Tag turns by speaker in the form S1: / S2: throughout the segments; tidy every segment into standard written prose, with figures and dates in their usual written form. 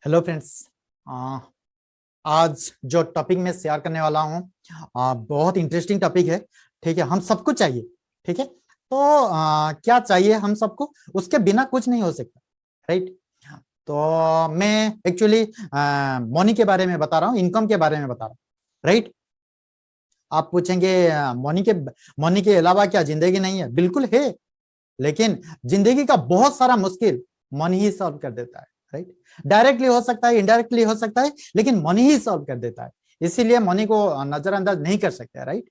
S1: Hello friends. आज जो topic मैं शेयर करने वाला हूँ बहुत इंटरेस्टिंग टॉपिक है। ठीक है, हम सबको चाहिए। ठीक है, तो क्या चाहिए हम सबको, उसके बिना कुछ नहीं हो सकता। राइट। तो मैं एक्चुअली मनी के बारे में बता रहा हूँ, इनकम के बारे में बता रहा हूँ। राइट। आप पूछेंगे मनी के अलावा क्या जिंदगी नहीं है? बिल्कुल है, लेकिन जिंदगी का बहुत सारा मुश्किल मनी ही सॉल्व कर देता है। राइट। डायरेक्टली हो सकता है, इनडायरेक्टली हो सकता है, लेकिन मनी ही सॉल्व कर देता है। इसीलिए मनी को नजरअंदाज नहीं कर सकते। राइट।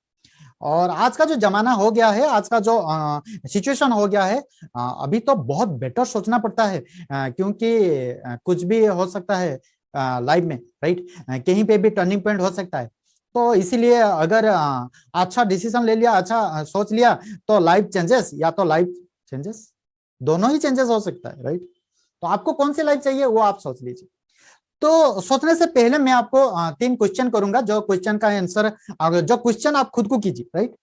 S1: और आज का जो जमाना हो गया है, आज का जो सिचुएशन हो गया है, अभी तो बहुत बेटर सोचना पड़ता है, क्योंकि कुछ भी हो सकता है लाइफ में। राइट। कहीं पे भी टर्निंग पॉइंट हो सकता है। तो इसीलिए अगर अच्छा डिसीजन ले लिया, अच्छा सोच लिया, तो लाइफ चेंजेस या तो लाइफ चेंजेस, दोनों ही चेंजेस हो सकता है। राइट। तो आपको कौन सी लाइफ चाहिए वो आप सोच लीजिए। तो सोचने से पहले मैं आपको 3 क्वेश्चन करूंगा, जो क्वेश्चन का आंसर, जो क्वेश्चन आप खुद को कीजिए। राइट।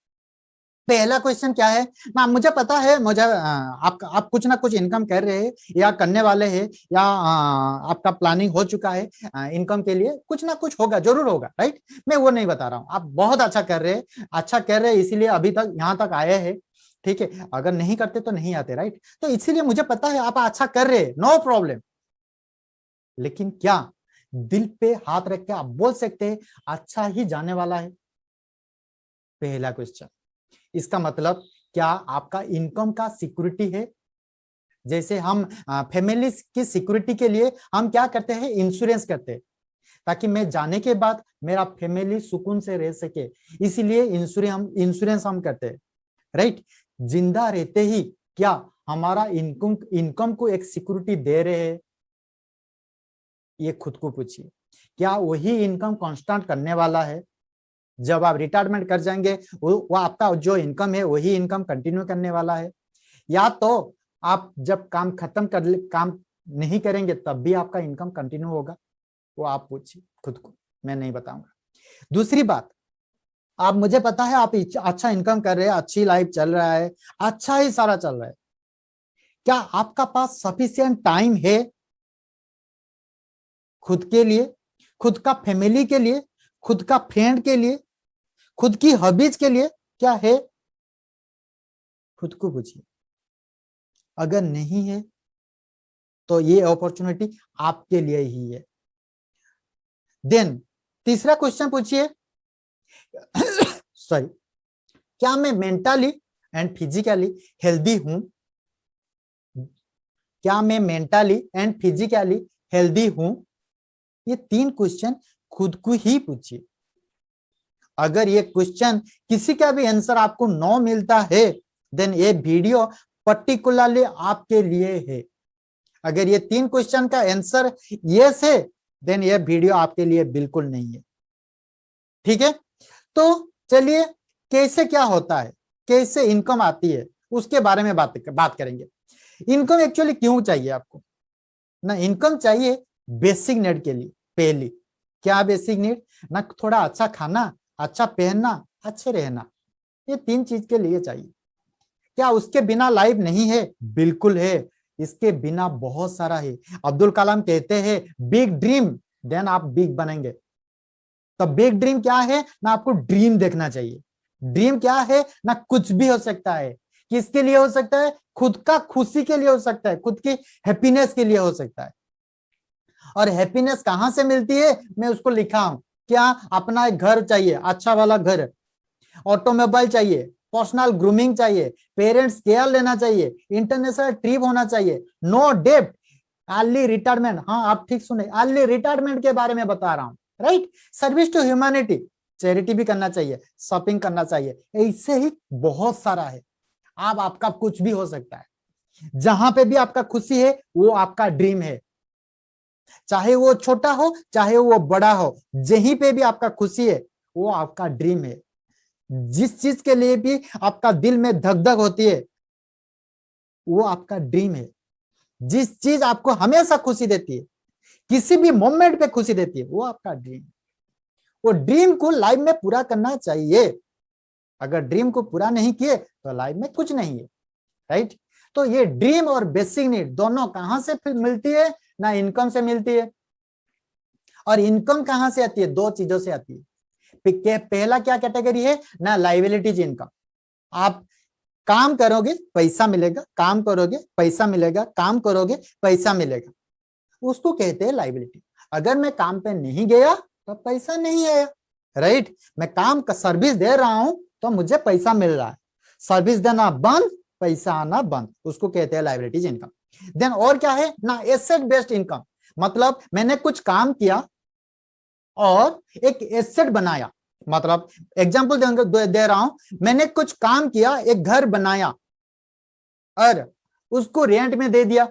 S1: पहला क्वेश्चन क्या है ना, मुझे पता है, मुझे आप कुछ ना कुछ इनकम कर रहे हैं या करने वाले हैं, या आपका प्लानिंग हो चुका है इनकम के लिए, कुछ ना कुछ होगा, जरूर होगा। राइट। मैं वो नहीं बता रहा हूँ, आप बहुत अच्छा कर रहे हैं, अच्छा कर रहे हैं, इसीलिए अभी तक यहाँ तक आए हैं। ठीक है, अगर नहीं करते तो नहीं आते। राइट। तो इसीलिए मुझे पता है आप अच्छा कर रहे हैं, नो प्रॉब्लम। लेकिन क्या दिल पे हाथ रख के आप बोल सकते हैं अच्छा ही जाने वाला है? पहला क्वेश्चन। इसका मतलब क्या आपका इनकम का सिक्योरिटी है? जैसे हम फैमिली की सिक्योरिटी के लिए हम क्या करते हैं, इंश्योरेंस करते हैं, ताकि मैं जाने के बाद मेरा फैमिली सुकून से रह सके। इसीलिए इंश्योरेंस हम करते हैं। राइट। जिंदा रहते ही क्या हमारा इनकम इनकम को एक सिक्योरिटी दे रहे हैं? ये खुद को पूछिए। क्या वही इनकम कांस्टेंट करने वाला है? जब आप रिटायरमेंट कर जाएंगे वो आपका जो इनकम है वही इनकम कंटिन्यू करने वाला है, या तो आप जब काम खत्म काम नहीं करेंगे तब भी आपका इनकम कंटिन्यू होगा? वो आप पूछिए खुद को, मैं नहीं बताऊंगा। दूसरी बात, आप, मुझे पता है आप अच्छा इनकम कर रहे हैं, अच्छी लाइफ चल रहा है, अच्छा ही सारा चल रहा है। क्या आपका पास सफिशिएंट टाइम है खुद के लिए, खुद का फैमिली के लिए, खुद का फ्रेंड के लिए, खुद की हॉबीज के लिए? क्या है? खुद को पूछिए। अगर नहीं है तो ये अपॉर्चुनिटी आपके लिए ही है। देन तीसरा क्वेश्चन पूछिए। सॉरी, क्या मैं मेंटली एंड फिजिकली हेल्दी हूं? क्या मैं मेंटली एंड फिजिकली हेल्दी हूं? ये 3 क्वेश्चन खुद को ही पूछिए। अगर ये क्वेश्चन किसी का भी आंसर आपको नो मिलता है, देन ये वीडियो पर्टिकुलरली आपके लिए है। अगर ये 3 क्वेश्चन का आंसर यस है, देन ये वीडियो आपके लिए बिल्कुल नहीं है। ठीक है, तो चलिए कैसे क्या होता है, कैसे इनकम आती है, उसके बारे में बात करेंगे। इनकम एक्चुअली क्यों चाहिए आपको ना? इनकम चाहिए बेसिक नीड के लिए। पहली, क्या बेसिक नीड ना? थोड़ा अच्छा खाना, अच्छा पहनना, अच्छे रहना, ये 3 चीज के लिए चाहिए। क्या उसके बिना लाइफ नहीं है? बिल्कुल है, इसके बिना बहुत सारा है। अब्दुल कलाम कहते हैं बिग ड्रीम, देन आप बिग बनेंगे। तो बिग ड्रीम क्या है ना? आपको ड्रीम देखना चाहिए। ड्रीम क्या है ना? कुछ भी हो सकता है। किसके लिए हो सकता है? खुद का खुशी के लिए हो सकता है, खुद की हैप्पीनेस के लिए हो सकता है। और हैप्पीनेस कहां से मिलती है? मैं उसको लिखा हूं। क्या? अपना एक घर चाहिए, अच्छा वाला घर, ऑटोमोबाइल चाहिए, पर्सनल ग्रूमिंग चाहिए, पेरेंट्स केयर लेना चाहिए, इंटरनेशनल ट्रिप होना चाहिए, नो डेब्ट, अर्ली रिटायरमेंट। हाँ, आप ठीक सुने, अर्ली रिटायरमेंट के बारे में बता रहा हूं। Right. Service to humanity, charity भी करना चाहिए, शॉपिंग करना चाहिए, ऐसे ही बहुत सारा है। आप, आपका कुछ भी हो सकता है। जहां पे भी आपका खुशी है वो आपका ड्रीम है, चाहे वो छोटा हो चाहे वो बड़ा हो, जहीं पे भी आपका खुशी है वो आपका ड्रीम है। जिस चीज के लिए भी आपका दिल में धक धक होती है वो आपका ड्रीम है। जिस चीज आपको हमेशा खुशी देती है, किसी भी मोमेंट पे खुशी देती है, वो आपका ड्रीम है। वो ड्रीम को लाइफ में पूरा करना चाहिए। अगर ड्रीम को पूरा नहीं किए तो लाइफ में कुछ नहीं है। राइट। तो ये ड्रीम और बेसिक नीड दोनों कहां से फिर मिलती है ना? इनकम से मिलती है। और इनकम कहां से आती है? दो चीजों से आती है। पहला क्या कैटेगरी है ना? Liabilities income. आप काम करोगे पैसा मिलेगा, काम करोगे पैसा मिलेगा, काम करोगे पैसा मिलेगा, उसको कहते हैं लायबिलिटी। अगर मैं काम पे नहीं गया तो पैसा नहीं आया, राइट? मैं काम का सर्विस दे रहा हूं तो मुझे पैसा मिल रहा है, सर्विस देना बंद, पैसा आना बंद, उसको कहते हैं लायबिलिटीज इनकम। देन और क्या है ना? Asset based income. मतलब मैंने कुछ काम किया और एक एसेट बनाया, मतलब एग्जांपल दे रहा हूं, मैंने कुछ काम किया, एक घर बनाया और उसको रेंट में दे दिया।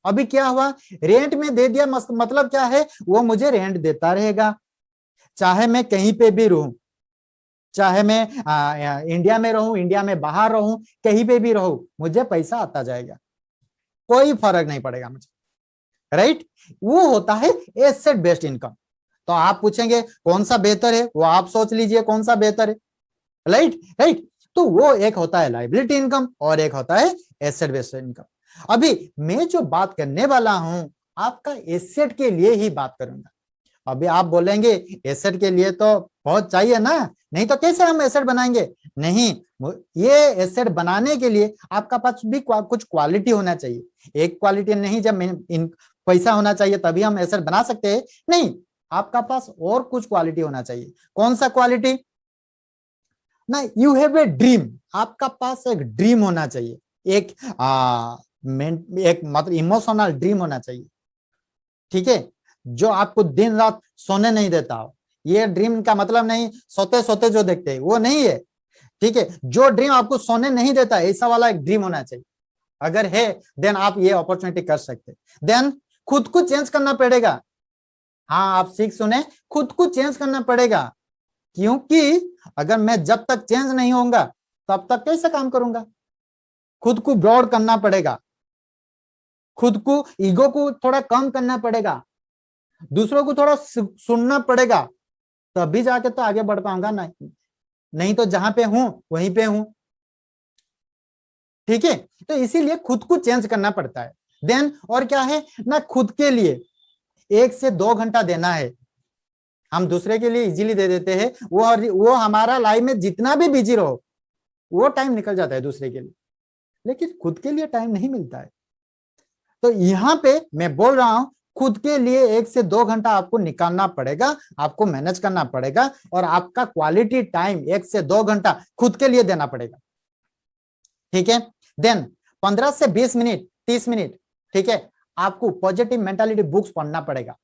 S1: अभी क्या हुआ? रेंट में दे दिया, मतलब क्या है? वो मुझे रेंट देता रहेगा, चाहे मैं कहीं पे भी रहूं, चाहे मैं इंडिया में रहूं, इंडिया में बाहर रहूं, कहीं पे भी रहूं, मुझे पैसा आता जाएगा, कोई फर्क नहीं पड़ेगा मुझे, राइट? वो होता है एसेट बेस्ड इनकम। तो आप पूछेंगे कौन सा बेहतर है, वो आप सोच लीजिए कौन सा बेहतर है, राइट? राइट। तो वो एक होता है लायबिलिटी इनकम और एक होता है एसेट बेस्ड इनकम। अभी मैं जो बात करने वाला हूं आपका एसेट के लिए ही बात करूंगा। अभी आप बोलेंगे एसेट के लिए तो बहुत चाहिए ना, नहीं तो कैसे हम एसेट बनाएंगे? नहीं, ये एसेट बनाने के लिए आपका पास भी कुछ क्वालिटी होना चाहिए। एक क्वालिटी नहीं, जब पैसा होना चाहिए तभी हम एसेट बना सकते हैं, नहीं, आपका पास और कुछ क्वालिटी होना चाहिए। कौन सा क्वालिटी ना? You have a dream. आपका पास एक ड्रीम होना चाहिए, एक मतलब इमोशनल ड्रीम होना चाहिए, ठीक है? जो आपको दिन रात सोने नहीं देता हो। ये ड्रीम का मतलब नहीं सोते सोते जो देखते हैं वो नहीं है, ठीक है? जो ड्रीम आपको सोने नहीं देता, ऐसा वाला एक ड्रीम होना चाहिए। अगर है देन आप ये अपॉर्चुनिटी कर सकते। देन खुद को चेंज करना पड़ेगा। हाँ, आप सीख सुने, खुद को चेंज करना पड़ेगा, क्योंकि अगर मैं जब तक चेंज नहीं होऊंगा तब तक कैसे काम करूंगा? खुद को ब्रॉड करना पड़ेगा, खुद को ईगो को थोड़ा कम करना पड़ेगा, दूसरों को थोड़ा सुनना पड़ेगा, तभी जाके तो आगे बढ़ पाऊंगा ना, नहीं तो जहां पे हूं वहीं पे हूं, ठीक है? तो इसीलिए खुद को चेंज करना पड़ता है। देन और क्या है ना? खुद के लिए 1 से 2 घंटा देना है। हम दूसरे के लिए इजीली दे देते हैं, वो हमारा लाइफ में जितना भी बिजी रहो वो टाइम निकल जाता है दूसरे के लिए, लेकिन खुद के लिए टाइम नहीं मिलता है। तो यहां पे मैं बोल रहा हूं, खुद के लिए 1 से 2 घंटा आपको निकालना पड़ेगा, आपको मैनेज करना पड़ेगा, और आपका क्वालिटी टाइम 1 से 2 घंटा खुद के लिए देना पड़ेगा, ठीक है? देन 15 से 20 मिनट, 30 मिनट, ठीक है, आपको पॉजिटिव मेंटालिटी बुक्स पढ़ना पड़ेगा,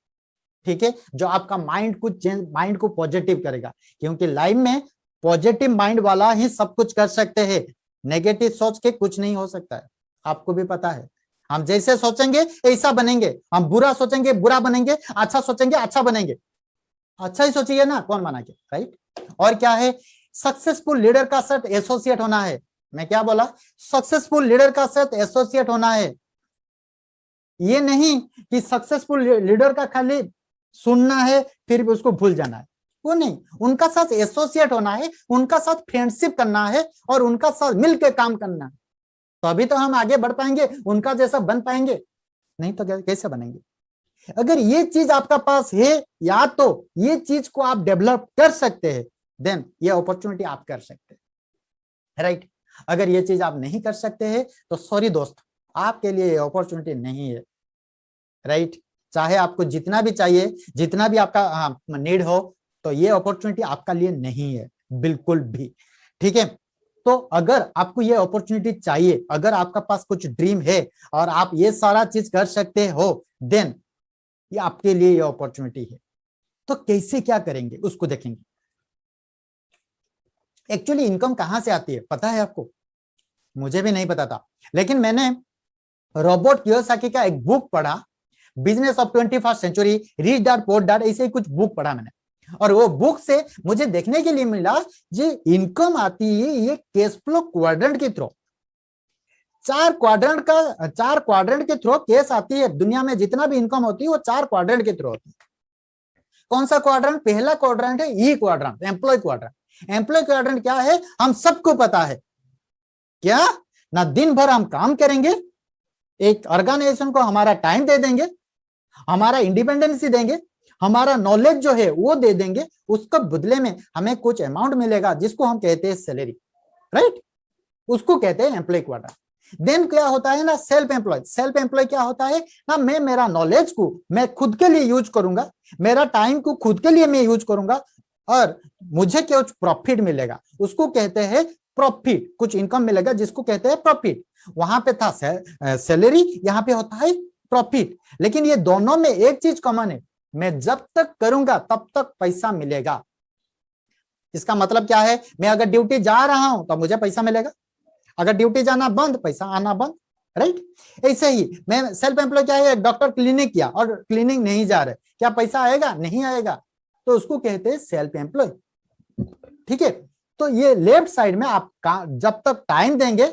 S1: ठीक है? जो आपका माइंड को पॉजिटिव करेगा, क्योंकि लाइफ में पॉजिटिव माइंड वाला ही सब कुछ कर सकते हैं। नेगेटिव सोच के कुछ नहीं हो सकता है, आपको भी पता है। हम जैसे सोचेंगे ऐसा बनेंगे, हम बुरा सोचेंगे बुरा बनेंगे, अच्छा सोचेंगे अच्छा बनेंगे। अच्छा ही सोचिए ना, कौन मना के, राइट? और क्या है? सक्सेसफुल लीडर का साथ एसोसिएट होना है। मैं क्या बोला? सक्सेसफुल लीडर का साथ एसोसिएट होना है। ये नहीं कि सक्सेसफुल लीडर का खाली सुनना है फिर भी उसको भूल जाना है, वो नहीं। उनका साथ एसोसिएट होना है, उनका साथ फ्रेंडशिप करना है और उनका साथ मिलकर काम करना है, तो अभी तो हम आगे बढ़ पाएंगे, उनका जैसा बन पाएंगे, नहीं तो कैसे बनेंगे? अगर ये चीज आपका पास है, या तो ये चीज को आप डेवलप कर सकते हैं, देन ये अपॉर्चुनिटी आप कर सकते हैं, राइट? अगर ये चीज आप नहीं कर सकते हैं तो सॉरी दोस्त, आपके लिए ये अपॉर्चुनिटी नहीं है, राइट? चाहे आपको जितना भी चाहिए, जितना भी आपका नीड हो, तो ये अपॉर्चुनिटी आपका लिए नहीं है बिल्कुल भी, ठीक है? तो अगर आपको ये अपॉर्चुनिटी चाहिए, अगर आपका पास कुछ ड्रीम है और आप ये सारा चीज कर सकते हो, देन ये आपके लिए ये अपॉर्चुनिटी है। तो कैसे क्या करेंगे उसको देखेंगे। एक्चुअली इनकम कहां से आती है पता है आपको? मुझे भी नहीं पता था, लेकिन मैंने रॉबर्ट कियोसाकी का एक बुक पढ़ा, business of 21st century, rich dad poor dad, ऐसे कुछ बुक पढ़ा मैंने, और वो बुक से मुझे देखने के लिए मिला जो इनकम आती है ये कैश फ्लो क्वाड्रेंट के थ्रू। 4 क्वाड्रेंट के थ्रू केस आती है। दुनिया में जितना भी इनकम होती है वो 4 क्वाड्रेंट के थ्रू होती है। कौन सा क्वाड्रेंट? पहला क्वाड्रेंट है E quadrant, employ quadrant. Employ quadrant क्या है? हम सबको पता है क्या ना, दिन भर हम काम करेंगे, एक ऑर्गेनाइजेशन को हमारा टाइम दे देंगे, हमारा इंडिपेंडेंसी देंगे, हमारा नॉलेज जो है वो दे देंगे, उसको बदले में हमें कुछ अमाउंट मिलेगा जिसको हम कहते हैं सैलरी, राइट, उसको कहते हैं एम्प्लॉय क्वार्टर। देन क्या होता है ना, सेल्फ एम्प्लॉय। सेल्फ एम्प्लॉय क्या होता है ना, मैं मेरा नॉलेज को मैं खुद के लिए यूज करूंगा, मेरा टाइम को खुद के लिए मैं यूज करूंगा और मुझे कुछ प्रॉफिट मिलेगा, उसको कहते हैं प्रॉफिट, कुछ इनकम मिलेगा जिसको कहते हैं प्रॉफिट। वहां पे था सैलरी, यहाँ पे होता है प्रॉफिट। लेकिन ये दोनों में एक चीज कॉमन है, मैं जब तक करूंगा तब तक पैसा मिलेगा। इसका मतलब क्या है, मैं अगर ड्यूटी जा रहा हूं तो मुझे पैसा मिलेगा, अगर ड्यूटी जाना बंद, पैसा आना बंद, राइट। ऐसे ही मैं सेल्फ एम्प्लॉय क्या है, डॉक्टर क्लिनिक किया और क्लिनिक नहीं जा रहे, क्या पैसा आएगा? नहीं आएगा, तो उसको कहते हैं सेल्फ एम्प्लॉय, ठीक है। तो ये लेफ्ट साइड में आप जब तक टाइम देंगे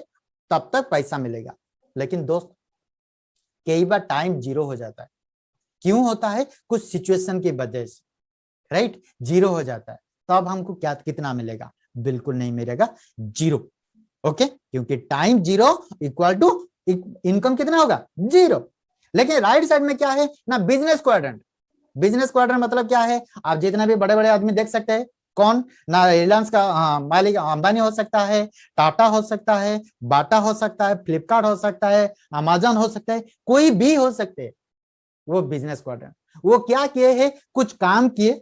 S1: तब तक पैसा मिलेगा। लेकिन दोस्त कई बार टाइम जीरो हो जाता है। क्यों होता है? कुछ सिचुएशन की वजह से, राइट, जीरो हो जाता है। तो अब हमको क्या कितना मिलेगा? बिल्कुल नहीं मिलेगा, जीरो। ओके, क्योंकि time zero equal to income कितना होगा? जीरो। लेकिन राइट साइड में क्या है ना, बिजनेस क्वाड्रेंट। बिजनेस क्वाड्रेंट मतलब क्या है? आप जितने भी बड़े बड़े आदमी देख सकते हैं, कौन ना, रिलायंस का मालिक अंबानी हो सकता है, टाटा हो सकता है, बाटा हो सकता है, फ्लिपकार्ट हो सकता है, अमेजन हो सकता है, कोई भी हो सकते हैं, वो बिजनेस क्वाड्रेंट। वो क्या किए हैं? कुछ काम किए,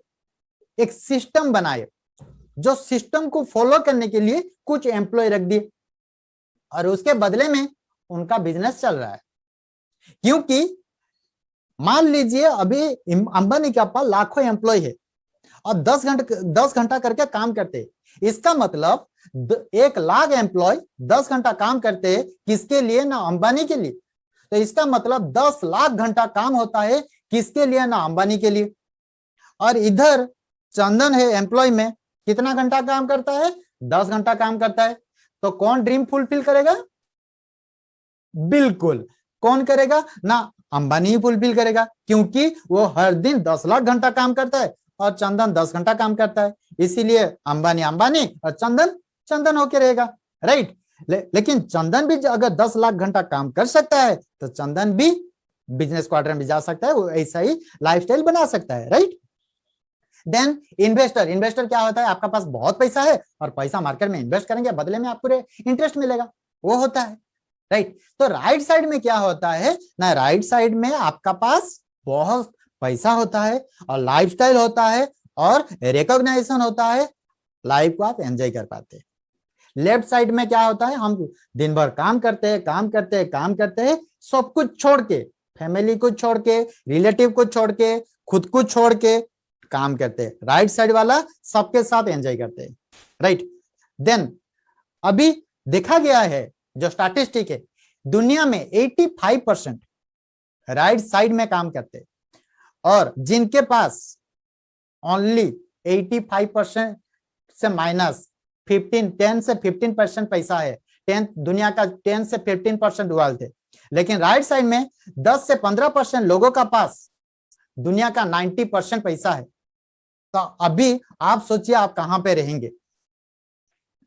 S1: एक सिस्टम बनाए, जो सिस्टम को फॉलो करने के लिए कुछ एम्प्लॉय रख दिए और उसके बदले में उनका बिजनेस चल रहा है। क्योंकि मान लीजिए अभी अंबानी के पास लाखों एम्प्लॉय है और 10 घंटा करके काम करते हैं। इसका मतलब 1 लाख एम्प्लॉय 10 घंटा काम करते हैं, किसके लिए? ना अंबानी के लिए। तो इसका मतलब 10 लाख घंटा काम होता है, किसके लिए? ना अंबानी के लिए। और इधर चंदन है एम्प्लॉय में, कितना घंटा काम करता है? 10 घंटा काम करता है। तो कौन ड्रीम फुलफिल करेगा? बिल्कुल, कौन करेगा ना, अंबानी ही फुलफिल करेगा, क्योंकि वो हर दिन 10 लाख घंटा काम करता है और चंदन 10 घंटा काम करता है। इसीलिए अंबानी अंबानी और चंदन चंदन होके रहेगा, राइट। लेकिन चंदन भी अगर 10 लाख घंटा काम कर सकता है तो चंदन भी बिजनेस क्वाड्रेंट में जा सकता है, वो ऐसा ही लाइफस्टाइल बना सकता है, राइट। Then investor. इन्वेस्टर क्या होता है? आपका पास बहुत पैसा है और पैसा मार्केट में इन्वेस्ट करेंगे, बदले में आपको इंटरेस्ट मिलेगा, वो होता है, राइट। तो राइट साइड में क्या होता है ना, राइट साइड में आपका पास बहुत पैसा होता है और लाइफस्टाइल होता है और रिकॉग्नाइजेशन होता है, लाइफ को आप एंजॉय कर पाते हैं। लेफ्ट साइड में क्या होता है? हम दिन भर काम करते हैं, काम करते हैं, काम करते हैं, सब कुछ छोड़ के, फैमिली को छोड़ के, रिलेटिव को छोड़ के, खुद को छोड़ के काम करते हैं। राइट साइड वाला सबके साथ एंजॉय करते हैं, राइट। देन अभी देखा गया है, जो स्टैटिस्टिक है, दुनिया में 85% राइट साइड में काम करते हैं और जिनके पास ओनली 85% से माइनस 10 से 15% पैसा है, 10 दुनिया का 10 से 15% वेल्थ है। लेकिन राइट साइड में 10 से 15% लोगों का पास दुनिया का 90% पैसा है। तो अभी आप सोचिए आप कहां पे रहेंगे।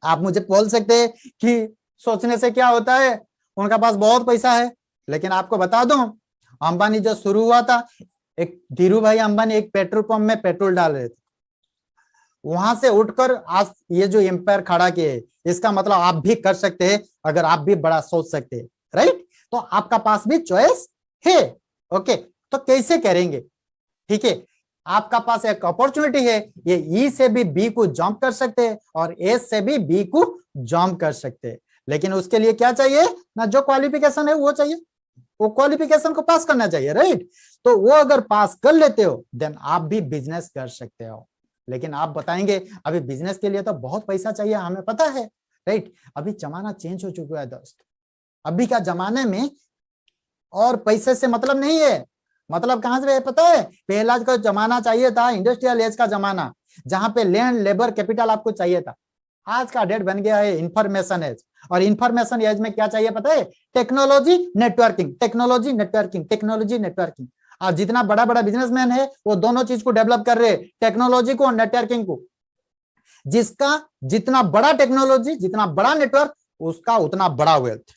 S1: आप मुझे बोल सकते हैं कि सोचने से क्या होता है, उनका पास बहुत पैसा है, लेकिन आपको बता दूं, अंबानी जो शुरू हुआ था, एक धीरू भाई अंबानी एक पेट्रोल पंप में पेट्रोल डाल रहे थे, वहां से उठकर आज ये जो एम्पायर खड़ा किए, इसका मतलब आप भी कर सकते हैं अगर आप भी बड़ा सोच सकते हैं, राइट। तो आपका पास भी चॉइस है, ओके। तो कैसे करेंगे? ठीक है, आपका पास एक अपॉर्चुनिटी है, ये ई से भी बी को जंप कर सकते हैं और ए से भी बी को जंप कर सकते हैं। लेकिन उसके लिए क्या चाहिए ना, जो क्वालिफिकेशन है वो चाहिए, वो क्वालिफिकेशन को पास करना चाहिए, राइट। तो वो अगर पास कर लेते हो देन आप भी बिजनेस कर सकते हो। लेकिन आप बताएंगे अभी बिजनेस के लिए तो बहुत पैसा चाहिए, हमें पता है, राइट। अभी जमाना चेंज हो चुका है दोस्त, अभी का जमाने में और पैसे से मतलब नहीं है। मतलब कहां से पता है? पहला का जमाना चाहिए था इंडस्ट्रियल एज का जमाना, जहां पे लैंड लेबर कैपिटल आपको चाहिए था। आज का डेट बन गया है इंफॉर्मेशन एज, और इंफॉर्मेशन एज में क्या चाहिए पता है? Technology networking, technology networking, technology networking. और जितना बड़ा बड़ा बिजनेसमैन है वो दोनों चीज को डेवलप कर रहे हैं, टेक्नोलॉजी को और नेटवर्किंग को। जिसका जितना बड़ा टेक्नोलॉजी, जितना बड़ा नेटवर्क, उसका उतना बड़ा वेल्थ।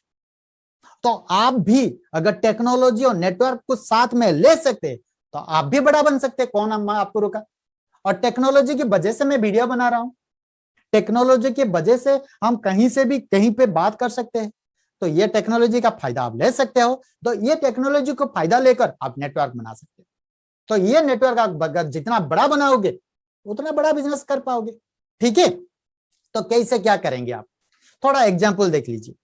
S1: तो आप भी अगर टेक्नोलॉजी और नेटवर्क को साथ में ले सकते तो तो आप भी बड़ा बन सकते हैं। कौन आपको रोका? और टेक्नोलॉजी की वजह से मैं वीडियो बना रहा हूं, टेक्नोलॉजी की वजह से हम कहीं से भी कहीं पे बात कर सकते हैं। तो ये टेक्नोलॉजी का फायदा आप ले सकते हो। तो ये टेक्नोलॉजी को फायदा लेकर आप नेटवर्क बना सकते हो। तो ये नेटवर्क आप जितना बड़ा बनाओगे उतना बड़ा बिजनेस कर पाओगे। ठीक है, तो कैसे क्या करेंगे आप? थोड़ा एग्जांपल देख लीजिए।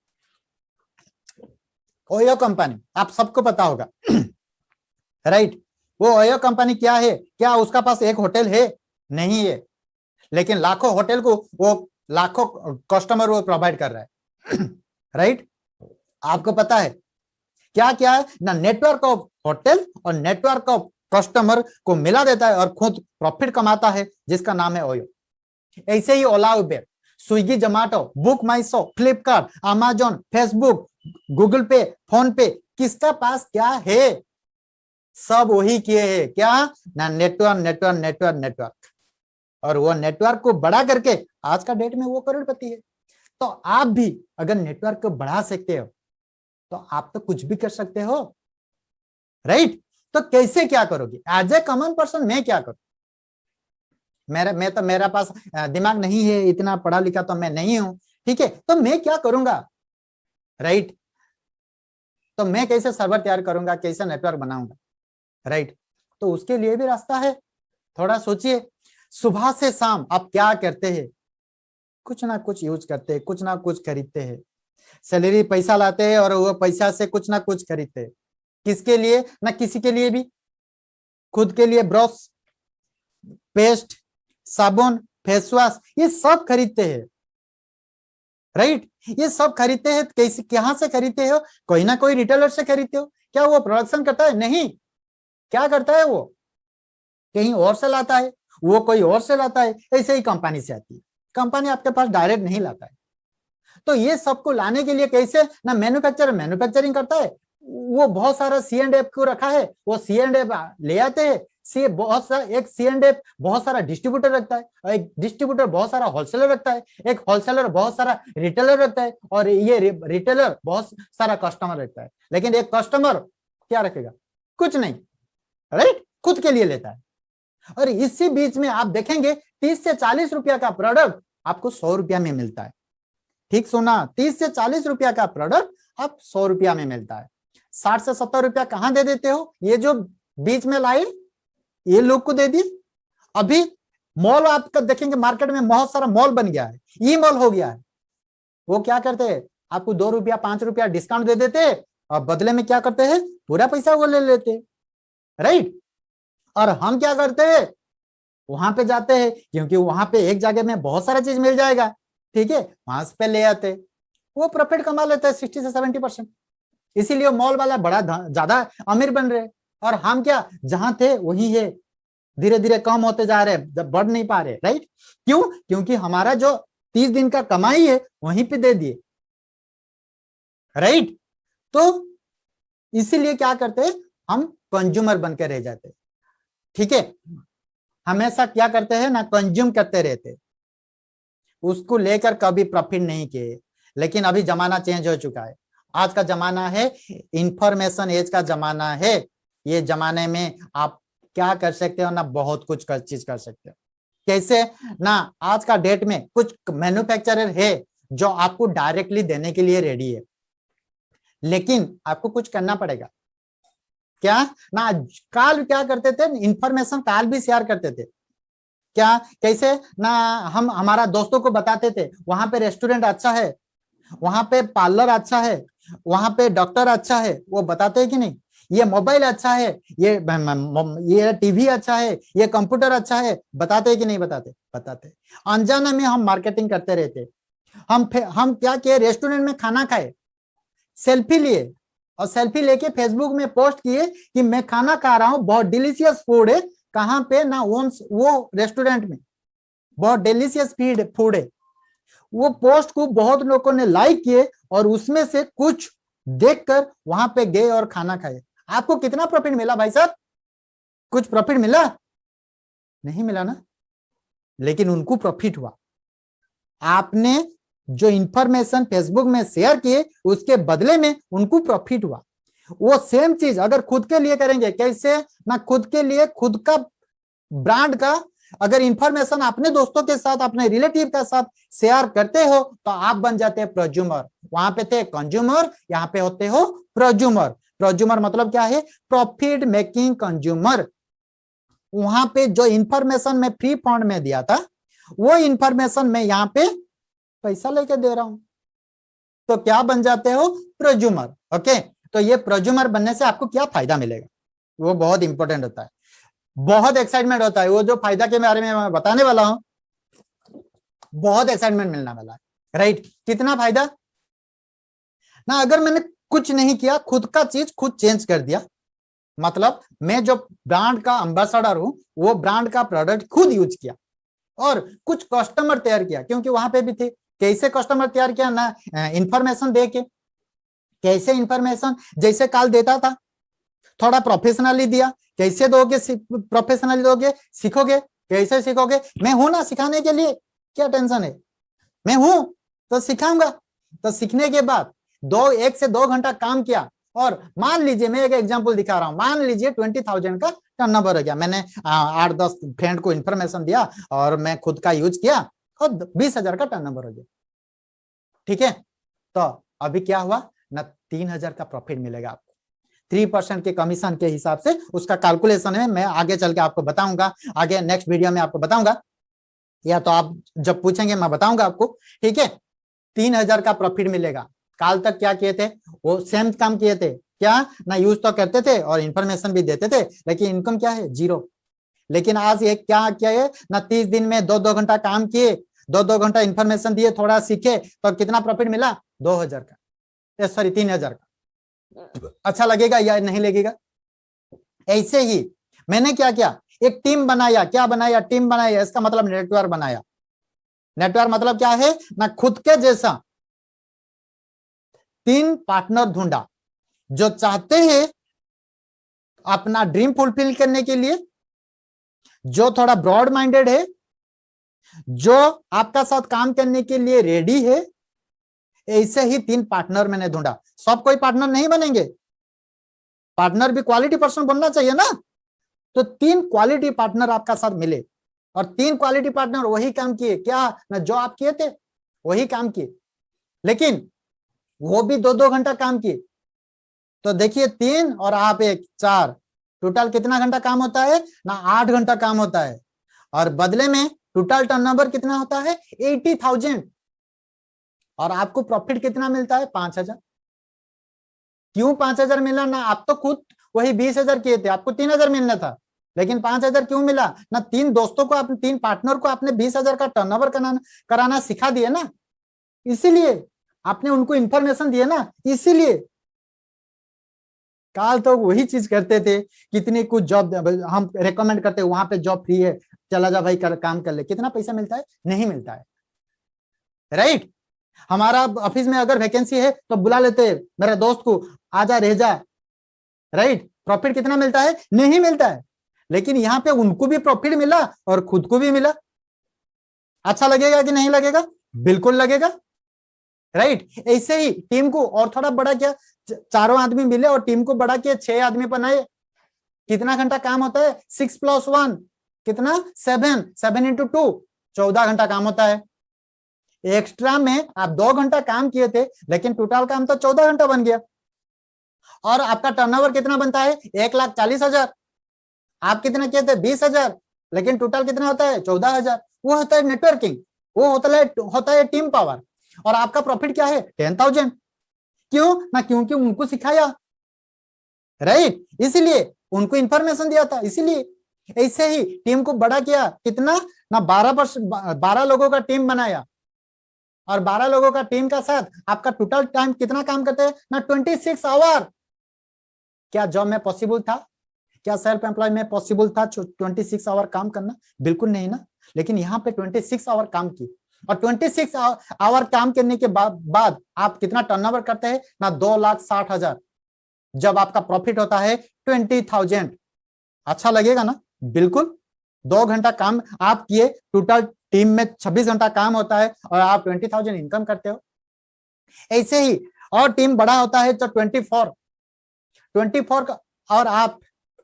S1: ओयो कंपनी आप सबको पता होगा राइट। वो ओयो कंपनी क्या है? क्या उसका पास एक होटल है? नहीं है, लेकिन लाखों होटल को वो लाखों कस्टमर वो प्रोवाइड कर रहा है राइट। आपको पता है क्या क्या है ना, नेटवर्क ऑफ होटल और नेटवर्क ऑफ कस्टमर को मिला देता है और खुद प्रॉफिट कमाता है, जिसका नाम है ओयो। ऐसे ही Ola, Uber, Swiggy, Zomato, book my show, Flipkart, Amazon, Facebook, Google pay, PhonePe, किसका पास क्या है? सब वही किए है क्या ना, नेटवर्क नेटवर्क नेटवर्क नेटवर्क। और वो नेटवर्क को बड़ा करके आज का डेट में वो करोड़पति है। तो आप भी अगर नेटवर्क को बढ़ा सकते हो तो आप तो कुछ भी कर सकते हो राइट। तो कैसे क्या करोगे? एज ए कॉमन पर्सन मैं क्या करूं? मेरा पास दिमाग नहीं है, इतना पढ़ा लिखा तो मैं नहीं हूं। ठीक है, तो मैं क्या करूंगा राइट? तो मैं कैसे सर्वर तैयार करूंगा, कैसे नेटवर्क बनाऊंगा राइट? तो उसके लिए भी रास्ता है। थोड़ा सोचिए, सुबह से शाम आप क्या करते हैं? कुछ ना कुछ यूज करते हैं, कुछ ना कुछ खरीदते हैं। सैलरी पैसा लाते हैं और वो पैसा से कुछ ना कुछ खरीदते हैं। किसके लिए? ना किसी के लिए भी। खुद के लिए ब्रश, पेस्ट, साबुन, फेस वॉश, ये सब खरीदते हैं राइट। ये सब खरीदते हैं। कैसे, कहां से खरीदते हो? कोई ना कोई रिटेलर से खरीदते हो। क्या वो प्रोडक्शन करता है? नहीं। क्या करता है? वो कहीं और से लाता है, वो कोई और से लाता है। ऐसे ही कंपनी से आती है, कंपनी आपके पास डायरेक्ट नहीं लाता है। तो ये सबको लाने के लिए कैसे ना, मैन्युफैक्चरिंग करता है, वो बहुत सारा C&F को रखा है, वो C&F ले आते हैं। एक C&F बहुत सारा डिस्ट्रीब्यूटर रखता है, और एक डिस्ट्रीब्यूटर बहुत सारा होलसेलर रखता है, एक होलसेलर बहुत सारा रिटेलर रखता है, और ये रिटेलर बहुत सारा कस्टमर रखता है। लेकिन एक कस्टमर क्या रखेगा? कुछ नहीं राइट, खुद के लिए लेता है। और इसी बीच में आप देखेंगे 30 से 40 रुपया का प्रोडक्ट आपको 100 रुपया में मिलता है। ठीक सुना, 30 से 40 रुपया का प्रोडक्ट आप 100 रुपया में मिलता है। 60 से 70 रुपया कहां दे देते हो? ये जो बीच में लाइन, ये लोग को दे दी। अभी मॉल आपका देखेंगे, मार्केट में बहुत सारा मॉल बन गया है, ई मॉल हो गया है। वो क्या करते हैं? आपको 2 रुपया 5 रुपया डिस्काउंट दे देते हैं, और बदले में क्या करते हैं? पूरा पैसा वो ले लेते हैं राइट। और हम क्या करते हैं? वहां पे जाते हैं, क्योंकि वहां पे एक जगह में बहुत सारा चीज मिल जाएगा। ठीक है, वहां पे ले आते, वो प्रॉफिट कमा लेता है 60 से 70%। इसीलिए मॉल वाला बड़ा ज्यादा अमीर बन रहे। और हम क्या, जहां थे वही है, धीरे धीरे कम होते जा रहे, जब बढ़ नहीं पा रहे राइट। क्यों? क्योंकि हमारा जो 30 दिन का कमाई है वहीं पे दे दिए राइट। तो इसीलिए क्या करते हैं? हम कंज्यूमर बनकर रह जाते। ठीक है, हमेशा क्या करते हैं ना, कंज्यूम करते रहते, उसको लेकर कभी प्रॉफिट नहीं किए। लेकिन अभी जमाना चेंज हो चुका है। आज का जमाना है इंफॉर्मेशन एज का जमाना है। ये जमाने में आप क्या कर सकते हो ना, बहुत कुछ चीज कर सकते हो। कैसे ना, आज का डेट में कुछ मैन्युफैक्चरर है जो आपको डायरेक्टली देने के लिए रेडी है, लेकिन आपको कुछ करना पड़ेगा। क्या ना, काल क्या करते थे? इंफॉर्मेशन काल भी शेयर करते थे। क्या, कैसे ना, हम हमारा दोस्तों को बताते थे वहां पे रेस्टोरेंट अच्छा है, वहां पे पार्लर अच्छा है, वहां पे डॉक्टर अच्छा है, वो बताते हैं कि नहीं? ये मोबाइल अच्छा है, ये टीवी अच्छा है, ये कंप्यूटर अच्छा है, बताते हैं कि नहीं? बताते। अनजाने में हम मार्केटिंग करते रहते। हम क्या किए? रेस्टोरेंट में खाना खाए, सेल्फी लिए, और सेल्फी लेके फेसबुक में पोस्ट किए कि मैं खाना खा रहा हूं, बहुत डिलीशियस फूड है। कहां पे ना, वो रेस्टोरेंट में बहुत डिलीशियस फूड है। वो पोस्ट को बहुत लोगों ने लाइक किए, और उसमें से कुछ देखकर वहां पे गए और खाना खाए। आपको कितना प्रॉफिट मिला भाई साहब? कुछ प्रॉफिट मिला? नहीं मिला ना, लेकिन उनको प्रॉफिट हुआ। आपने जो इंफॉर्मेशन फेसबुक में शेयर किए, उसके बदले में उनको प्रॉफिट हुआ। वो सेम चीज अगर खुद के लिए करेंगे, कैसे ना, खुद के लिए खुद का ब्रांड का अगर इंफॉर्मेशन अपने दोस्तों के साथ, अपने रिलेटिव के साथ शेयर करते हो तो आप बन जाते हैं प्रोज्यूमर। वहां पे थे कंज्यूमर, यहाँ पे होते हो प्रोज्यूमर। प्रोज्यूमर मतलब क्या है? Profit making consumer. वहां पे जो इंफॉर्मेशन मैं फ्री फंड में दिया था, वो इंफॉर्मेशन मैं यहाँ पे पैसा लेके दे रहा हूं, तो क्या बन जाते हो? प्रोज्यूमर। ओके, तो ये प्रोज्यूमर बनने से आपको क्या फायदा मिलेगा, वो बहुत इंपॉर्टेंट होता है, बहुत एक्साइटमेंट होता है। वो जो फायदा के बारे में मैं बताने वाला हूं, बहुत एक्साइटमेंट मिलने वाला है, राइट? कितना फायदा ना, अगर मैंने कुछ नहीं किया, खुद का चीज खुद चेंज कर दिया, मतलब मैं जो ब्रांड का एम्बेसडर हूं, वो ब्रांड का प्रोडक्ट खुद यूज किया और कुछ कस्टमर तैयार किया, क्योंकि वहां पे भी थे। कैसे कस्टमर तैयार किया ना, इंफॉर्मेशन दे के। कैसे इंफॉर्मेशन? जैसे कॉल देता था, थोड़ा प्रोफेशनली दिया। कैसे दोगे? प्रोफेशनली दोगे, सीखोगे। कैसे सीखोगे? मैं हूं ना सिखाने के लिए, क्या टेंशन है, मैं हूं तो सिखाऊंगा। तो सीखने के बाद 1 से 2 घंटा काम किया, और मान लीजिए मैं एक एग्जांपल दिखा रहा हूं, मान लीजिए 20,000 का टर्नओवर हो गया। मैंने 8-10 फ्रेंड को इंफॉर्मेशन दिया और मैं खुद का यूज किया और 20,000 का टर्नओवर हो गया। ठीक है, तो अभी क्या हुआ ना, 3,000 का प्रॉफिट मिलेगा आपको। 3% के कमीशन के हिसाब से उसका कैलकुलेशन है, मैं आगे चल के आपको बताऊंगा, आगे नेक्स्ट वीडियो में आपको बताऊंगा, या तो आप जब पूछेंगे मैं बताऊंगा आपको। ठीक है, 3,000 का प्रॉफिट मिलेगा। काल तक क्या किए थे? वो सेम काम किए थे, क्या ना, यूज तो करते थे और इंफॉर्मेशन भी देते थे, लेकिन इनकम क्या है? 0। लेकिन आज एक क्या किया है ना, 30 दिन में 2-2 घंटा काम किए, 2-2 घंटा इंफॉर्मेशन दिए, थोड़ा सीखे, तो कितना प्रॉफिट मिला? 2,000 का, सॉरी 3,000 का। अच्छा लगेगा या नहीं लगेगा? ऐसे ही मैंने क्या किया, एक टीम बनाया। क्या बनाया? टीम बनाया, इसका मतलब नेटवर्क बनाया। नेटवर्क मतलब क्या है ना, खुद के जैसा 3 पार्टनर ढूंढा जो चाहते हैं अपना ड्रीम फुलफिल करने के लिए, जो थोड़ा ब्रॉड माइंडेड है, जो आपका साथ काम करने के लिए रेडी है। ऐसे ही 3 पार्टनर मैंने ढूंढा। सब कोई पार्टनर नहीं बनेंगे, पार्टनर भी क्वालिटी पर्सन बनना चाहिए ना। तो 3 क्वालिटी पार्टनर आपका साथ मिले, और 3 क्वालिटी पार्टनर वही काम किए, क्या ना, जो आप किए थे वही काम किए, लेकिन वो भी 2-2 घंटा काम किए। तो देखिए 3 और आप 1, 4, टोटल कितना घंटा काम होता है ना? 8 घंटा काम होता है, और बदले में टोटल टर्नओवर कितना होता है? 80,000, और आपको प्रॉफिट कितना मिलता है? 5,000। क्यों 5,000 मिला ना? आप तो खुद वही 20,000 किए थे, आपको 3,000 मिलना था, लेकिन 5,000 क्यों मिला ना? 3 दोस्तों को, अपने 3 पार्टनर को आपने 20,000 का टर्नओवर कराना सिखा दिया ना, इसीलिए आपने उनको इंफॉर्मेशन दिया ना, इसीलिए। काल तो वही चीज करते थे, कितनी कुछ जॉब हम रेकमेंड करते हैं, वहां पे जॉब फ्री है, चला जा भाई, काम कर ले। कितना पैसा मिलता है? नहीं मिलता है, राइट? हमारा ऑफिस में अगर वैकेंसी है तो बुला लेते हैं मेरे दोस्त को, आजा रह जा, राइट? प्रॉफिट कितना मिलता है? नहीं मिलता है, लेकिन यहाँ पे उनको भी प्रॉफिट मिला और खुद को भी मिला। अच्छा लगेगा कि नहीं लगेगा? बिल्कुल लगेगा, राइट? ऐसे ही टीम को और थोड़ा बड़ा किया, 4 आदमी मिले और टीम को बड़ा किया, 6 आदमी बनाए। कितना घंटा काम होता है? 6 + 1 कितना? 7, 7 × 2 14 घंटा काम होता है। एक्स्ट्रा में आप 2 घंटा काम किए थे, लेकिन टोटल काम तो 14 घंटा बन गया। और आपका टर्नओवर कितना बनता है? 1,40,000। आप कितना किए थे? 20,000, लेकिन टोटल कितना होता है? 14,000। वो होता है नेटवर्किंग, वो होता है टीम पावर। और आपका प्रॉफिट क्या है? 10,000। क्यों ना? क्योंकि उनको सिखाया, राइट? इसीलिए उनको इंफॉर्मेशन दिया था, इसीलिए। ऐसे ही टीम को बड़ा किया, कितना ना, 12 लोगों का टीम बनाया, और 12 लोगों का टीम का साथ आपका टोटल टाइम कितना काम करते हैं ना? 26 आवर। क्या जॉब में पॉसिबल था? क्या सेल्फ एम्प्लॉय में पॉसिबल था 26 आवर काम करना? बिल्कुल नहीं ना। लेकिन यहाँ पे 26 आवर काम की, और 26 आवर काम करने के बाद आप कितना टर्नओवर करते हैं ना? 2,60,000। जब आपका प्रॉफिट होता है 20,000। अच्छा लगेगा ना? बिल्कुल। 2 घंटा काम आप किए, टोटल टीम में 26 घंटा काम होता है, और आप 20,000 इनकम करते हो। ऐसे ही और टीम बड़ा होता है तो 24 24 और आप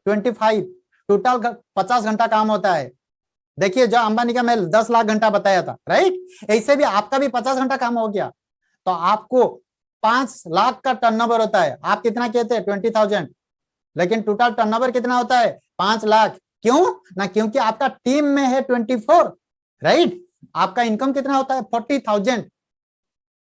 S1: 25, टोटल 50 घंटा काम होता है। देखिए जो अंबानी का मैं 10 लाख घंटा बताया था, राइट, ऐसे भी आपका भी 50 घंटा काम हो गया तो आपको 5 लाख का टर्नओवर होता है। आप कितना कहते हैं 20,000, लेकिन टोटल टर्नओवर कितना होता है 5 लाख। क्यों ना, क्योंकि आपका टीम में है 24, राइट। आपका इनकम कितना होता है 40,000,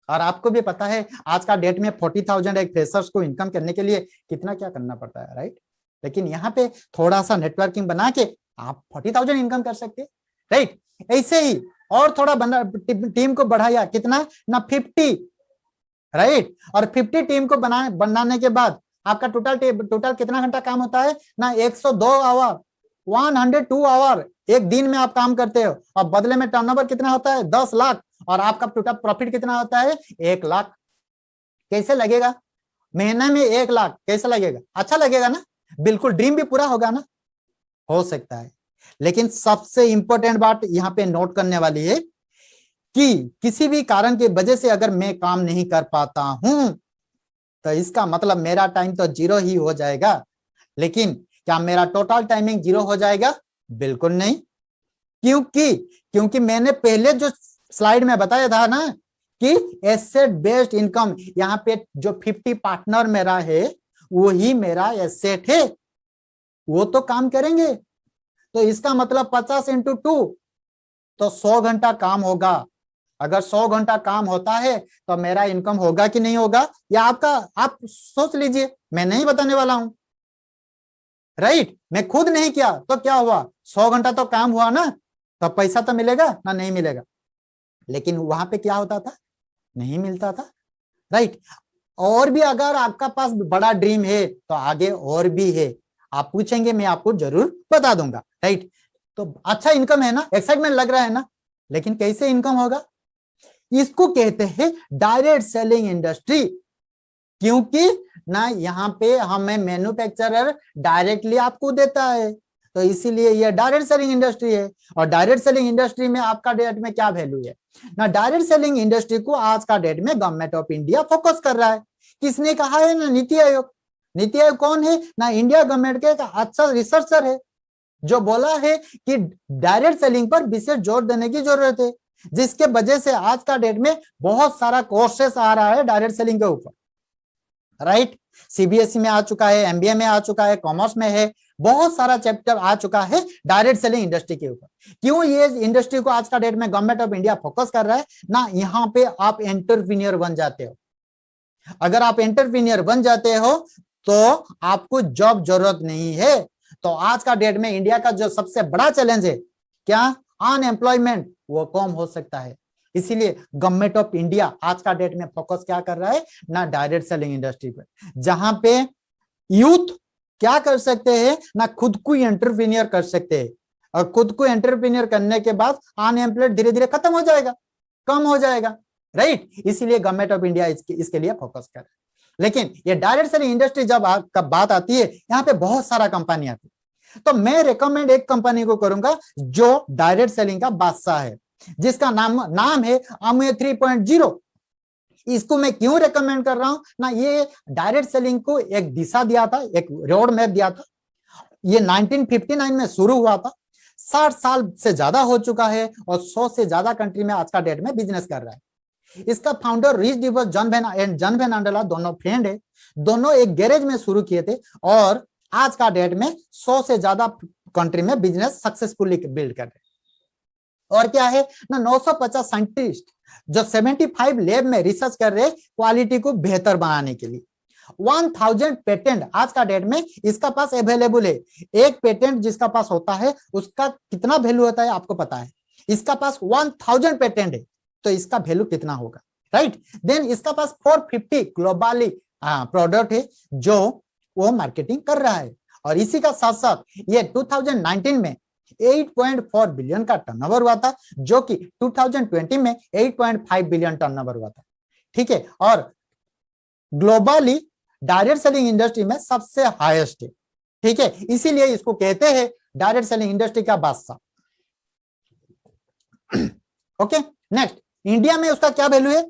S1: और आपको भी पता है आज का डेट में 40,000 एक फ्रेशर्स को इनकम करने के लिए कितना क्या करना पड़ता है, राइट। लेकिन यहाँ पे थोड़ा सा नेटवर्किंग बना के आप 40,000 इनकम कर सकते, राइट। ऐसे ही और थोड़ा बना टीम को बढ़ाया कितना ना 50, राइट। और 50 टीम को बनाने के बाद आपका टोटल कितना घंटा काम होता है ना 102 आवर, 102 आवर एक दिन में आप काम करते हो, और बदले में टर्नओवर कितना होता है 10 लाख, और आपका टोटल प्रॉफिट कितना होता है 1 लाख। कैसे लगेगा महीने में 1 लाख, कैसा लगेगा, अच्छा लगेगा ना, बिल्कुल ड्रीम भी पूरा होगा ना, हो सकता है। लेकिन सबसे इंपॉर्टेंट बात यहाँ पे नोट करने वाली है कि किसी भी कारण की वजह से अगर मैं काम नहीं कर पाता हूं तो इसका मतलब मेरा टाइम तो 0 ही हो जाएगा। लेकिन क्या मेरा टोटल टाइमिंग 0 हो जाएगा, बिल्कुल नहीं। क्योंकि मैंने पहले जो स्लाइड में बताया था ना कि एसेट बेस्ड इनकम, यहाँ पे जो 50 पार्टनर मेरा है वो ही मेरा एसेट है, वो तो काम करेंगे। तो इसका मतलब 50 × 2 तो 100 घंटा काम होगा। अगर 100 घंटा काम होता है तो मेरा इनकम होगा कि नहीं होगा, या आप सोच लीजिए, मैं नहीं बताने वाला हूं, राइट। मैं खुद नहीं किया तो क्या हुआ, 100 घंटा तो काम हुआ ना, तो पैसा तो मिलेगा ना, नहीं मिलेगा। लेकिन वहां पे क्या होता था, नहीं मिलता था, राइट। और भी अगर आपका पास बड़ा ड्रीम है तो आगे और भी है, आप पूछेंगे मैं आपको जरूर बता दूंगा, राइट। तो अच्छा इनकम है ना, एक्साइटमेंट लग रहा है ना, लेकिन कैसे इनकम होगा, इसको कहते हैं डायरेक्ट सेलिंग इंडस्ट्री। क्योंकि ना यहाँ पे हमें मैन्युफैक्चरर डायरेक्टली आपको देता है, तो इसीलिए ये डायरेक्ट सेलिंग इंडस्ट्री है। और डायरेक्ट सेलिंग इंडस्ट्री में आपका डेट में क्या वैल्यू है ना, डायरेक्ट सेलिंग इंडस्ट्री को आज का डेट में गवर्नमेंट ऑफ इंडिया फोकस कर रहा है। किसने कहा है ना, नीति आयोग। नीति आयोग कौन है ना, इंडिया गवर्नमेंट के एक अच्छा रिसर्चर है जो बोला है कि डायरेक्ट सेलिंग पर विशेष जोर देने की जरूरत है, जिसके वजह से आज का डेट में बहुत सारा कोर्सेस आ रहा है डायरेक्ट सेलिंग के ऊपर, राइट। सीबीएसई में आ चुका है, एमबीए में आ चुका है, कॉमर्स में है, बहुत सारा चैप्टर आ चुका है डायरेक्ट सेलिंग इंडस्ट्री के ऊपर। क्यों ये इंडस्ट्री को आज का डेट में गवर्नमेंट ऑफ इंडिया फोकस कर रहा है ना, यहाँ पे आप एंटरप्रेन्योर बन जाते हो। अगर आप एंटरप्रेन्योर बन जाते हो तो आपको जॉब जरूरत नहीं है। तो आज का डेट में इंडिया का जो सबसे बड़ा चैलेंज है क्या, अनएम्प्लॉयमेंट, वो कम हो सकता है। इसीलिए गवर्नमेंट ऑफ इंडिया आज का डेट में फोकस क्या कर रहा है ना, डायरेक्ट सेलिंग इंडस्ट्री पे, जहां पे यूथ क्या कर सकते हैं ना, खुद को एंटरप्रेन्योर कर सकते हैं। और खुद को एंटरप्रेन्योर करने के बाद अनएम्प्लॉयड धीरे धीरे खत्म हो जाएगा, कम हो जाएगा, राइट। इसीलिए गवर्नमेंट ऑफ इंडिया इसके लिए फोकस कर रहा है। लेकिन ये डायरेक्ट सेलिंग इंडस्ट्री जब बात आती है, यहाँ पे बहुत सारा कंपनी आती है, तो मैं रिकमेंड एक कंपनी को करूंगा जो डायरेक्ट सेलिंग का बादशाह है, जिसका नाम है अमवे 3.0। इसको मैं क्यों रिकमेंड कर रहा हूं ना, ये डायरेक्ट सेलिंग को एक दिशा दिया था, एक रोड मैप दिया था। ये 1959 में शुरू हुआ था, 60 साल से ज्यादा हो चुका है, और 100 से ज्यादा कंट्री में आज का डेट में बिजनेस कर रहा है। इसका founder Rich DeVos John Van Andel दोनों फ्रेंड है, दोनों एक गैरेज में शुरू किए थे, और आज का डेट में 100 से ज्यादा कंट्री में बिजनेस सक्सेसफुली बिल्ड कर रहे हैं। और क्या है ना, 950 साइंटिस्ट जो 75 लैब में रिसर्च कर रहे हैं क्वालिटी को बेहतर बनाने के लिए। 1000 पेटेंट आज का डेट में इसका पास अवेलेबल है। एक पेटेंट जिसका पास होता है उसका कितना वैल्यू होता है आपको पता है, इसका पास 1000 पेटेंट है, तो इसका वैल्यू कितना होगा, राइट। देन इसका पास 450 ग्लोबली प्रोडक्ट है जो वो मार्केटिंग कर रहा है। और इसी का साथ साथ ये 2019 में 8.4 बिलियन का टर्नओवर हुआ था, जो कि 2020 में 8.5 बिलियन टर्नओवर हुआ था, ठीक है। और ग्लोबली डायरेक्ट सेलिंग इंडस्ट्री में सबसे हाईएस्ट है, ठीक है। इसीलिए इसको कहते हैं डायरेक्ट सेलिंग इंडस्ट्री का बादशाह। ओके, नेक्स्ट, इंडिया में उसका क्या वैल्यू है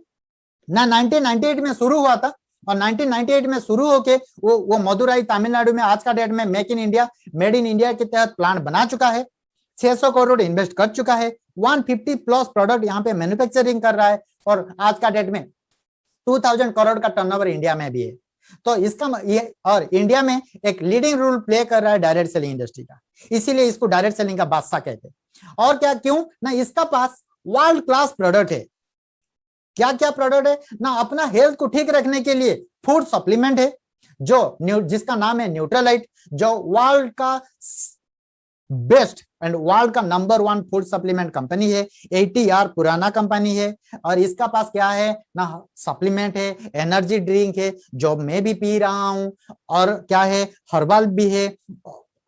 S1: ना, 1998 में शुरू हुआ था, और 1998 में शुरू होके वो मदुराई तमिलनाडु में आज का डेट में make in India, made in India के तहत प्लांट बना चुका है, 600 करोड़ इन्वेस्ट कर चुका है, 150 प्लस प्रोडक्ट यहाँ पे मैन्युफैक्चरिंग कर रहा है, और आज का डेट में 2000 करोड़ का टर्नओवर इंडिया में भी है। तो इसका ये, और इंडिया में एक लीडिंग रोल प्ले कर रहा है डायरेक्ट सेलिंग इंडस्ट्री का, इसीलिए इसको डायरेक्ट सेलिंग का बादशाह कहते हैं। और क्या, क्यों ना, इसका पास वर्ल्ड क्लास प्रोडक्ट है। क्या क्या प्रोडक्ट है ना, अपना हेल्थ को ठीक रखने के लिए फूड सप्लीमेंट है जिसका नाम है न्यूट्रलाइट, जो वर्ल्ड का बेस्ट एंड वर्ल्ड का नंबर 1 फूड सप्लीमेंट कंपनी है, 80 ईयर पुराना कंपनी है। और इसका पास क्या है ना, सप्लीमेंट है, एनर्जी ड्रिंक है जो मैं भी पी रहा हूं, और क्या है, हर्बल भी है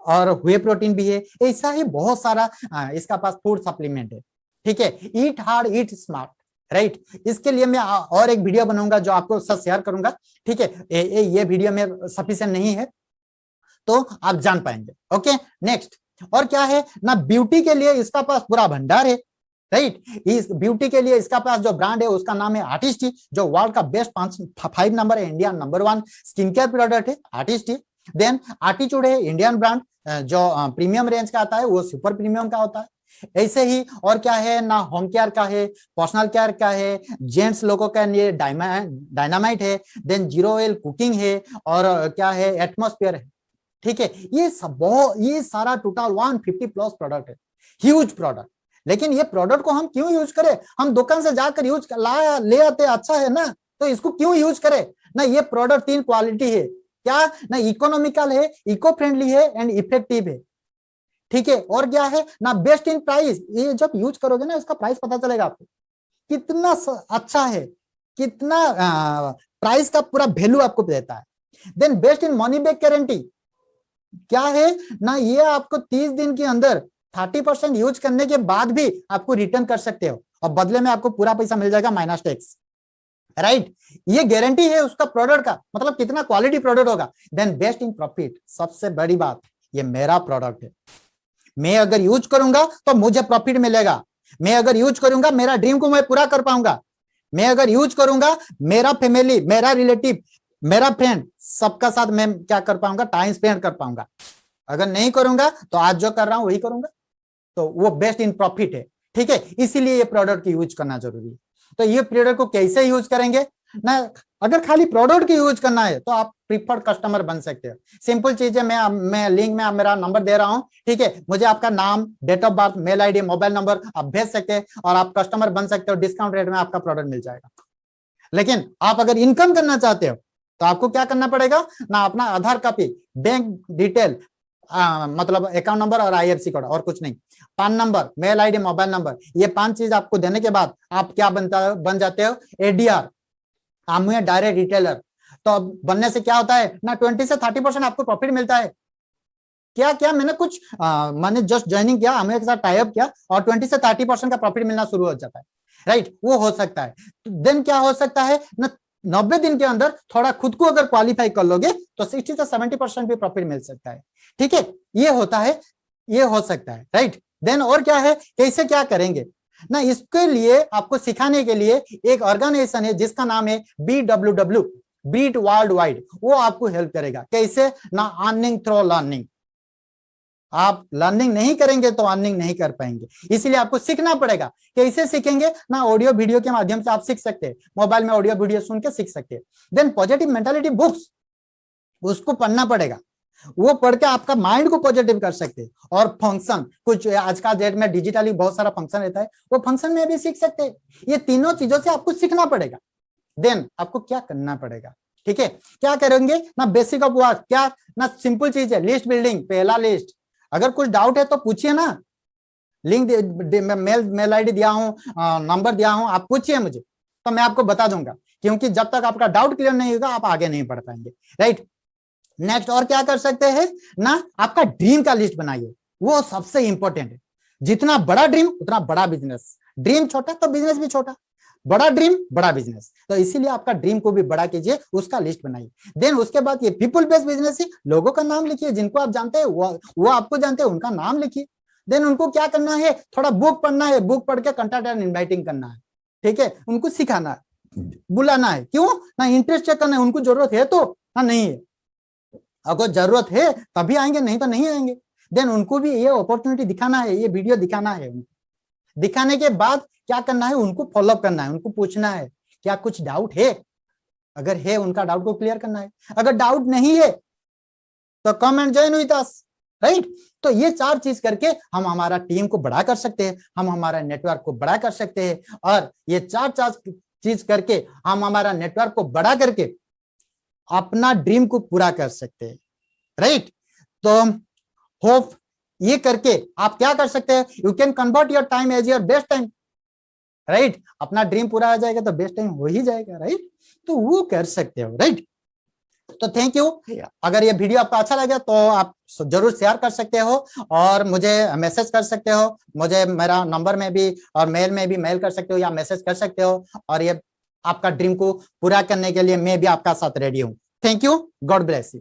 S1: और वे प्रोटीन भी है, ऐसा ही बहुत सारा इसका पास फूड सप्लीमेंट है। ठीक है, ईट हार्ड ईट स्मार्ट, राइट। इसके लिए मैं और एक वीडियो बनाऊंगा जो आपको सब शेयर करूंगा। ठीक है, ये वीडियो में सफिशिएंट नहीं है तो आप जान पाएंगे। Okay, next. और क्या है ना, ब्यूटी के लिए इसका पास पूरा भंडार है, राइट। इस ब्यूटी के लिए इसका पास जो ब्रांड है उसका नाम है आर्टिस्टी, जो वर्ल्ड का बेस्ट 5 नंबर है, India number 1 skin care product है आर्टिस्टी। देन आर्टिट्यूड है इंडियन ब्रांड, जो प्रीमियम रेंज का आता है, वो सुपर प्रीमियम का होता है। ऐसे ही और क्या है ना, होम केयर का है, पर्सनल केयर का है, जेंट्स लोगों का ये डायनामाइट है, देन जीरो ऑयल कुकिंग है, और क्या है, एटमॉस्फेयर है। ठीक है, ये सारा टोटल 150 प्लस प्रोडक्ट है, ह्यूज प्रोडक्ट। लेकिन ये प्रोडक्ट को हम क्यों यूज करें, हम दुकान से जाकर यूज ले आते, अच्छा है ना, तो इसको क्यों यूज करें ना। ये प्रोडक्ट 3 क्वालिटी है, क्या ना, इकोनॉमिकल है, इको फ्रेंडली है एंड इफेक्टिव है। ठीक है, और क्या है ना, बेस्ट इन प्राइस। ये जब यूज करोगे ना, इसका प्राइस पता चलेगा आपको कितना अच्छा है, कितना प्राइस का पूरा वैल्यू आपको देता है। Then best in money back guarantee, क्या है ना, ये आपको 30 दिन के अंदर 30% यूज करने के बाद भी आपको रिटर्न कर सकते हो, और बदले में आपको पूरा पैसा मिल जाएगा माइनस टैक्स, राइट। ये गारंटी है उसका प्रोडक्ट का, मतलब कितना क्वालिटी प्रोडक्ट होगा। देन बेस्ट इन प्रॉफिट, सबसे बड़ी बात, ये मेरा प्रोडक्ट है, मैं अगर यूज करूंगा तो मुझे प्रॉफिट मिलेगा, मैं अगर यूज करूंगा मेरा ड्रीम को मैं पूरा कर पाऊंगा, मैं अगर यूज करूंगा मेरा फैमिली, मेरा रिलेटिव, मेरा फ्रेंड, सबका साथ मैं क्या कर पाऊंगा, टाइम स्पेंड कर पाऊंगा। अगर नहीं करूंगा तो आज जो कर रहा हूं वही करूंगा, तो वो बेस्ट इन प्रॉफिट है। ठीक है, इसीलिए ये प्रोडक्ट की यूज करना जरूरी है। तो ये प्रोडक्ट को कैसे यूज करेंगे ना, अगर खाली प्रोडक्ट की यूज करना है तो आप प्रीफर्ड कस्टमर बन सकते हो। सिंपल चीज है, मैं लिंक में मेरा नंबर दे रहा हूं, ठीक है, मुझे आपका नाम, date of birth, mail ID, mobile number आप भेज सकते हैं और आप कस्टमर बन सकते हो, डिस्काउंट रेट में आपका प्रोडक्ट मिल जाएगा। लेकिन आप अगर इनकम करना चाहते हो तो आपको क्या करना पड़ेगा ना, अपना आधार कॉपी, बैंक डिटेल, मतलब अकाउंट नंबर और IFSC कोड, और कुछ नहीं, PAN number, mail ID, mobile number, ये 5 चीज आपको देने के बाद आप क्या बन जाते हो, ADR, आमुए डायरेक्ट रिटेलर। तो बनने से क्या होता है ना, 20 से 30% आपको प्रॉफिट मिलता है। क्या क्या मैंने कुछ मैंने जस्ट ज्वाइनिंग किया, आमुए के साथ टाई अप किया और 20 से 30% का प्रॉफिट मिलना शुरू हो जाता है, राइट। वो हो सकता है। देन क्या हो सकता है ना, 90 दिन के अंदर थोड़ा खुद को अगर क्वालिफाई कर लोगे तो 60 से 70% भी प्रॉफिट मिल सकता है। ठीक है, ये होता है, ये हो सकता है, राइट। देन और क्या है, कैसे क्या करेंगे ना, इसके लिए आपको सिखाने के लिए एक ऑर्गेनाइजेशन है जिसका नाम है BWW, बीट वर्ल्ड वाइड। वो आपको हेल्प करेगा, कैसे ना, अर्निंग थ्रू लर्निंग। आप लर्निंग नहीं करेंगे तो अर्निंग नहीं कर पाएंगे, इसलिए आपको सीखना पड़ेगा। कैसे सीखेंगे ना, ऑडियो वीडियो के माध्यम से आप सीख सकते हैं, मोबाइल में ऑडियो वीडियो सुन के सीख सकते हैं। देन पॉजिटिव मेंटालिटी बुक्स, उसको पढ़ना पड़ेगा, वो पढ़ के आपका माइंड को पॉजिटिव कर सकते हैं। और फंक्शन, कुछ आज का डेट में डिजिटली बहुत सारा फंक्शन रहता है, वो फंक्शन में भी सीख सकते हैं। ये तीनों चीजों से आपको सीखना पड़ेगा। देन आपको क्या करना पड़ेगा, ठीक है, क्या करेंगे ना, बेसिक ऑफ वर्क, क्या ना, सिंपल चीज है, लिस्ट बिल्डिंग, पहला लिस्ट। अगर कुछ डाउट है तो पूछिए ना, लिंक मेल आईडी दिया हूं, नंबर दिया हूं, आप पूछिए मुझे तो मैं आपको बता दूंगा, क्योंकि जब तक आपका डाउट क्लियर नहीं होगा आप आगे नहीं बढ़ पाएंगे, राइट। नेक्स्ट और क्या कर सकते हैं ना, आपका ड्रीम का लिस्ट बनाइए, वो सबसे इंपॉर्टेंट है। जितना बड़ा ड्रीम उतना बड़ा बिजनेस, ड्रीम छोटा तो बिजनेस भी छोटा, बड़ा ड्रीम बड़ा बिजनेस। तो इसीलिए आपका ड्रीम को भी बड़ा कीजिए, उसका लिस्ट बनाइए। देन उसके बाद ये पीपल बेस्ड बिजनेस है, लोगों का नाम लिखिए, जिनको आप जानते हैं वो आपको जानते हैं, उनका नाम लिखिए। देन उनको क्या करना है, थोड़ा बुक पढ़ना है, बुक पढ़ के कंटेंट एंड इनवाइटिंग करना है, ठीक है, उनको सिखाना है। बुलाना है, क्यों ना, इंटरेस्ट चेक करना है, उनको जरूरत है तो ना, नहीं है, अगर जरूरत है तभी आएंगे, नहीं तो नहीं आएंगे। देन उनको भी ये अपॉर्चुनिटी दिखाना है, ये वीडियो दिखाना है, दिखाने के बाद क्या करना है, उनको फॉलोअप करना है, उनको पूछना है क्या कुछ डाउट है, अगर है उनका डाउट को क्लियर करना है, अगर डाउट नहीं है तो come and join with us, right. तो ये 4 चीज करके हम हमारा टीम को बड़ा कर सकते हैं, हम हमारा नेटवर्क को बड़ा कर सकते हैं, और ये 4 चीज करके हम हमारा नेटवर्क को बड़ा करके अपना ड्रीम को पूरा कर सकते हैं, राइट। तो होप ये करके आप क्या कर सकते हैं, you can convert your time as your best time, right. अपना ड्रीम पूरा आ जाएगा तो बेस्ट टाइम हो ही जाएगा, राइट। तो वो कर सकते हो, राइट। तो थैंक यू। अगर ये वीडियो आपको अच्छा लगे तो आप जरूर शेयर कर सकते हो और मुझे मैसेज कर सकते हो, मुझे मेरा नंबर में भी और मेल में भी मेल कर सकते हो या मैसेज कर सकते हो, और ये आपका ड्रीम को पूरा करने के लिए मैं भी आपका साथ रेडी हूँ। Thank you, God bless you.